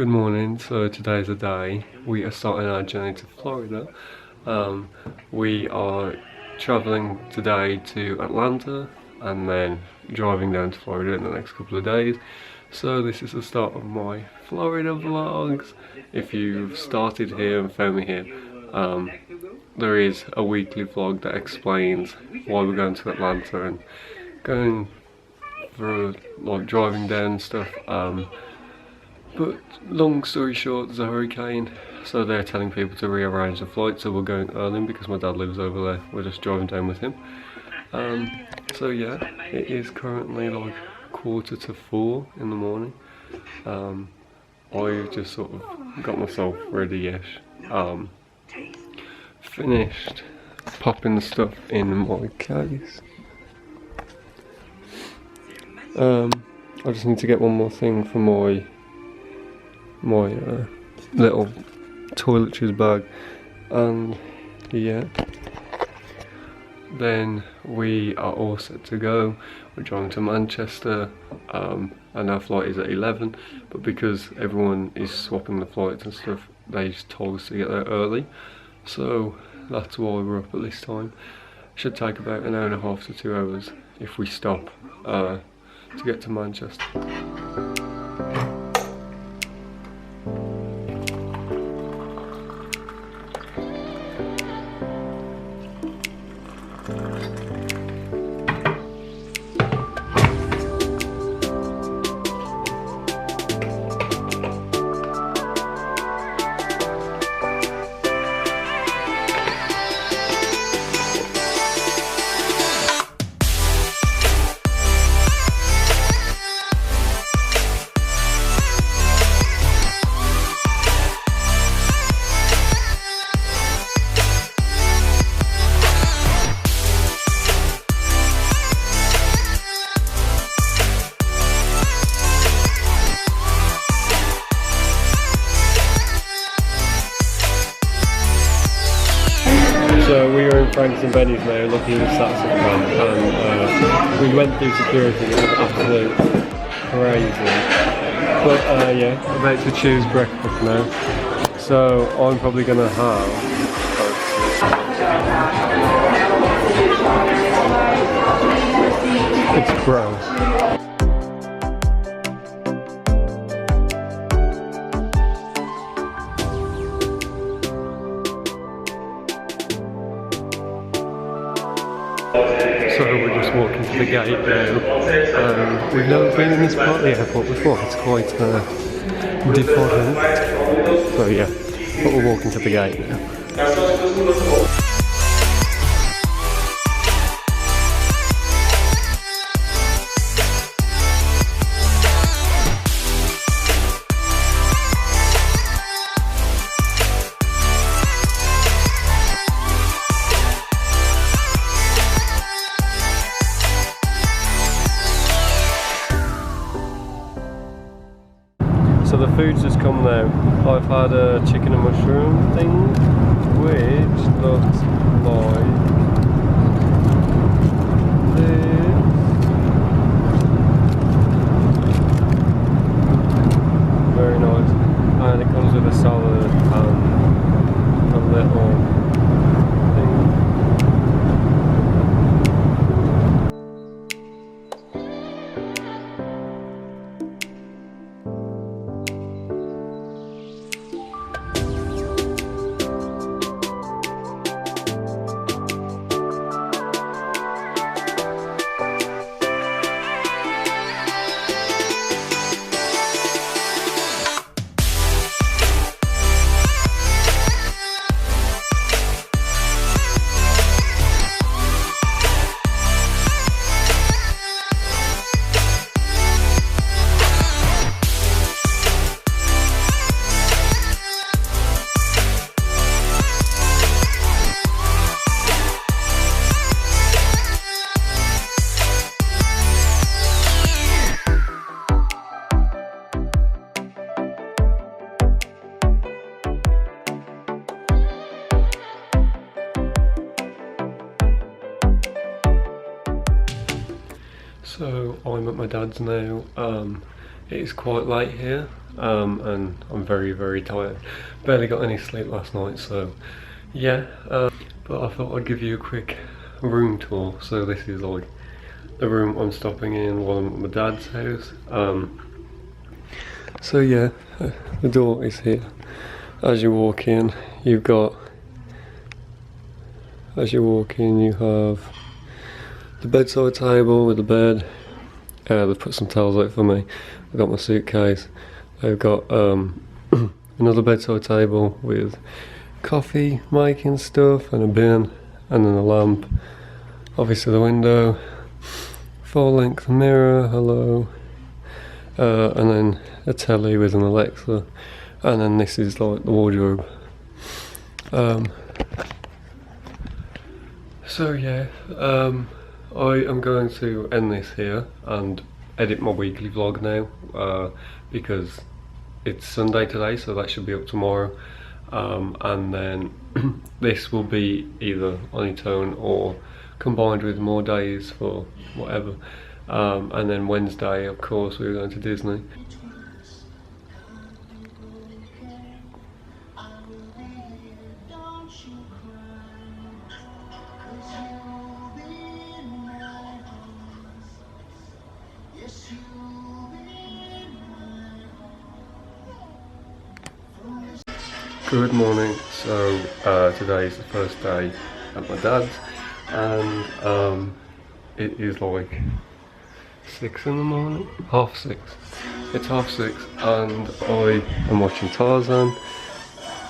Good morning. So today's the day we are starting our journey to Florida. We are traveling today to Atlanta and then driving down to Florida in the next couple of days. So this is the start of my Florida vlogs. If you've started here and found me here, there is a weekly vlog that explains why we're going to Atlanta and going through like driving down and stuff. But long story short, there's a hurricane, so they're telling people to rearrange the flight, so we're going early because my dad lives over there. We're just driving down with him. So yeah, it is currently like 3:45 in the morning. I've just sort of got myself ready-ish. Finished popping the stuff in my case. I just need to get one more thing for my little toiletries bag, and yeah, then we are all set to go. We're driving to Manchester, and our flight is at 11, but because everyone is swapping the flights and stuff, they just told us to get there early, so that's why we're up at this time. Should take about an hour and a half to 2 hours if we stop to get to Manchester. So we are in Frank's and Benny's now, looking at Saturday camp, and we went through security and it was absolute crazy. But yeah, I'm about to choose breakfast now. So I'm probably gonna have it's gross. So we're just walking to the gate now. We've never been in this part of the airport before, it's quite different. So yeah, but we're walking to the gate now. So the food's just come now. I've had a chicken and mushroom thing, which looks like this. Very nice. And it comes with a salad and a little thing. So I'm at my dad's now. It is quite late here, and I'm very tired. Barely got any sleep last night, so yeah. But I thought I'd give you a quick room tour. So this is like the room I'm stopping in while I'm at my dad's house. So yeah, the door is here. As you walk in, you have the bedside table with the bed. They've put some towels out for me. I've got my suitcase. They've got another bedside table with coffee making stuff and a bin, and then a lamp. Obviously the window, full length mirror, hello. And then a telly with an Alexa. And then this is like the wardrobe. So yeah, I am going to end this here and edit my weekly vlog now, because it's Sunday today, so that should be up tomorrow. And then this will be either on its own or combined with more days for whatever. And then Wednesday, of course, we're going to Disney. Good morning. So today is the first day at my dad's, and it is like 6 in the morning, half 6. It's half 6, and I am watching Tarzan.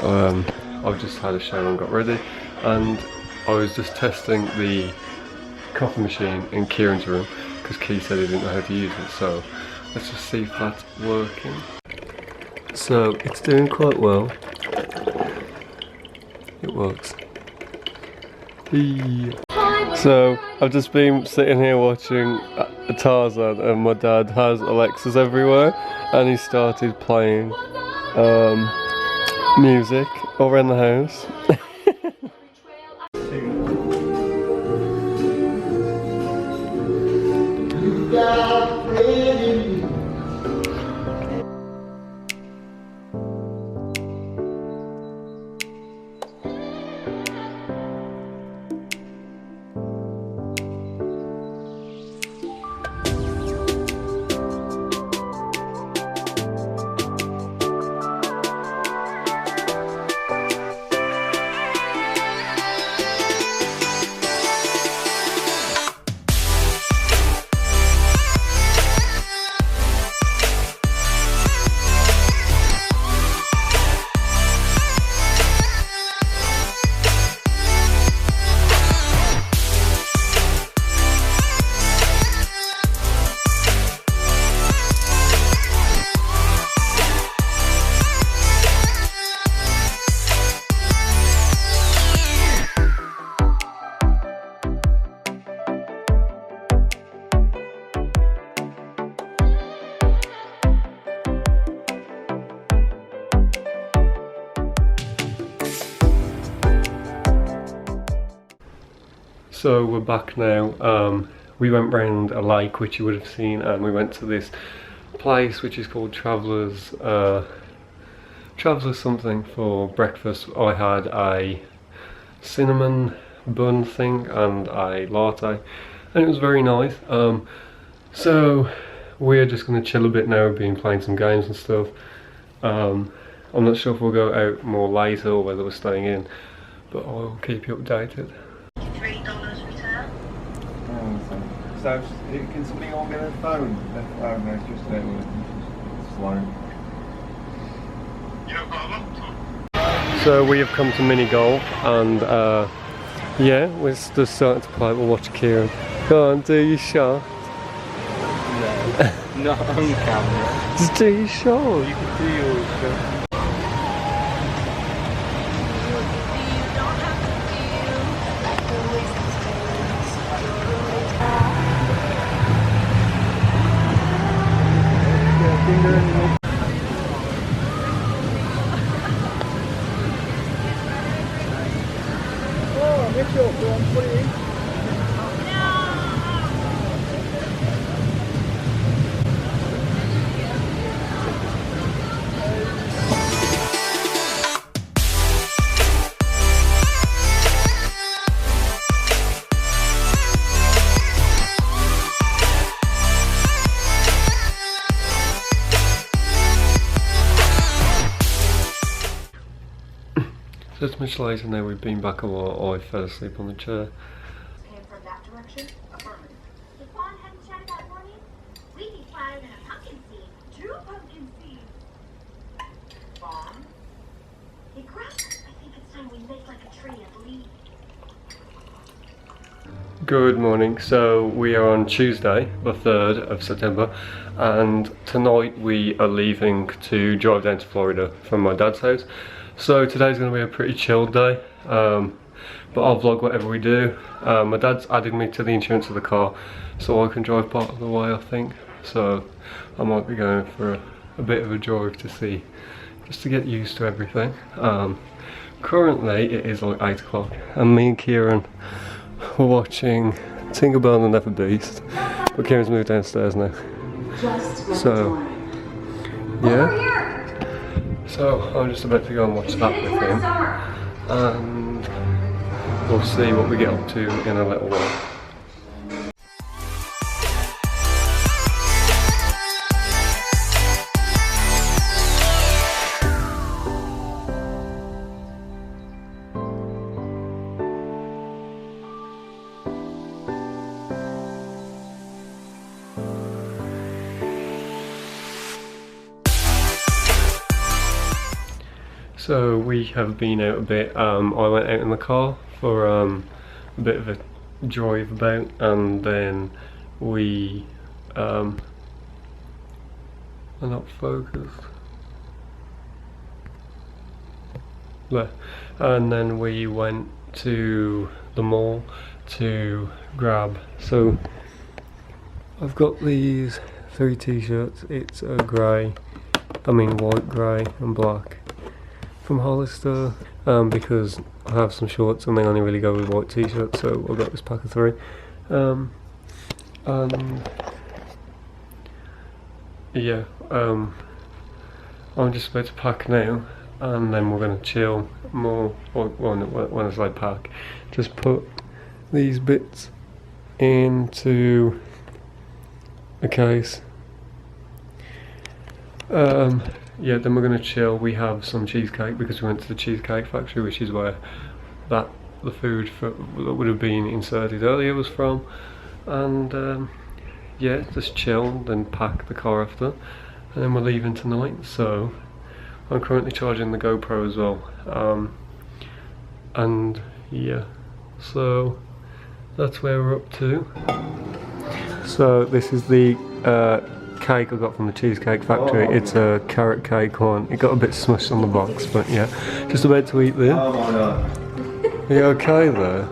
I've just had a shower and got ready, and I was just testing the coffee machine in Kieran's room because Key said he didn't know how to use it. So let's just see if that's working. So it's doing quite well. It works. So I've just been sitting here watching Tarzan, and my dad has Alexas everywhere, and he started playing music all around the house. So we're back now. We went round a lake, which you would have seen, and we went to this place which is called Traveller's something for breakfast. I had a cinnamon bun thing and a latte, and it was very nice. So we're just going to chill a bit now. We've been playing some games and stuff. I'm not sure if we'll go out more later or whether we're staying in, but I'll keep you updated. So can somebody all get a phone? Oh no, it's just slow. You don't got a laptop? So we have come to mini golf, and yeah, we're just starting to play. We'll watch Kieran. Go on, do your shot. No, not on camera. Just do your shot. You can do your shot. So it's much later now, we've been back a while. I fell asleep on the chair. Came from that direction? Affirmative. If Juan hadn't shouted that warning, we'd be planted in a pumpkin seed. 2 pumpkin seeds. Fawn? Hey, Gruff, I think it's time we make like a tree and leave. Good morning. So we are on Tuesday, the 3rd of September, and tonight we are leaving to drive down to Florida from my dad's house. So today's going to be a pretty chilled day, but I'll vlog whatever we do. My dad's added me to the insurance of the car so I can drive part of the way, I think. So I might be going for a bit of a drive to see, just to get used to everything. Currently it is like 8 o'clock and me and Kieran we're watching Tinkerbell and the Never Beast, but Kieran's moved downstairs now. So, yeah. So I'm just about to go and watch that with him, and we'll see what we get up to in a little while. So we have been out a bit. I went out in the car for a bit of a drive about, and then we are not focused. There. And then we went to the mall to grab. So I've got these 3 t-shirts. It's a white, grey and black from Hollister, because I have some shorts and they only really go with white t-shirts, so I got this pack of 3. And yeah, I'm just about to pack now, and then we're going to chill more. When I say pack, just put these bits into a case. Yeah, then we're going to chill. We have some cheesecake because we went to the Cheesecake Factory, which is where the food that would have been inserted earlier was from. And yeah, just chill, then pack the car after, and then we're leaving tonight. So I'm currently charging the GoPro as well, and yeah, so that's where we're up to. So this is the cake I got from the Cheesecake Factory. It's a carrot cake one. It got a bit smushed on the box, but yeah, just about to eat this. Oh my god. Are you okay there?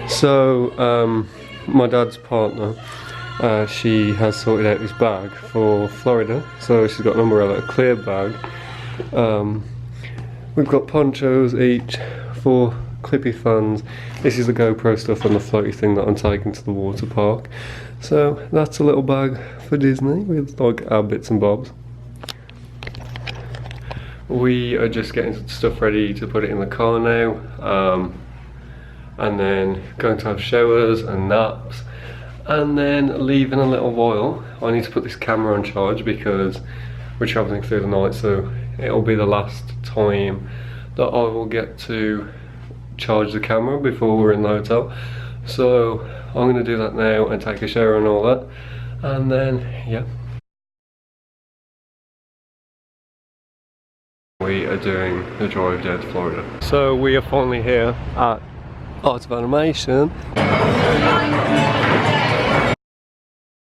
So my dad's partner, she has sorted out this bag for Florida. So she's got an umbrella, a clear bag. We've got ponchos each, 4 clippy fans. This is the GoPro stuff and the floaty thing that I'm taking to the water park. So that's a little bag for Disney with like our bits and bobs. We are just getting stuff ready to put it in the car now, and then going to have showers and naps, and then leave in a little while. I need to put this camera on charge because we're travelling through the night, so it'll be the last time that I will get to charge the camera before we're in the hotel. So I'm going to do that now and take a shower and all that, and then yeah, we are doing the drive down to Florida. So we are finally here at Art of Animation.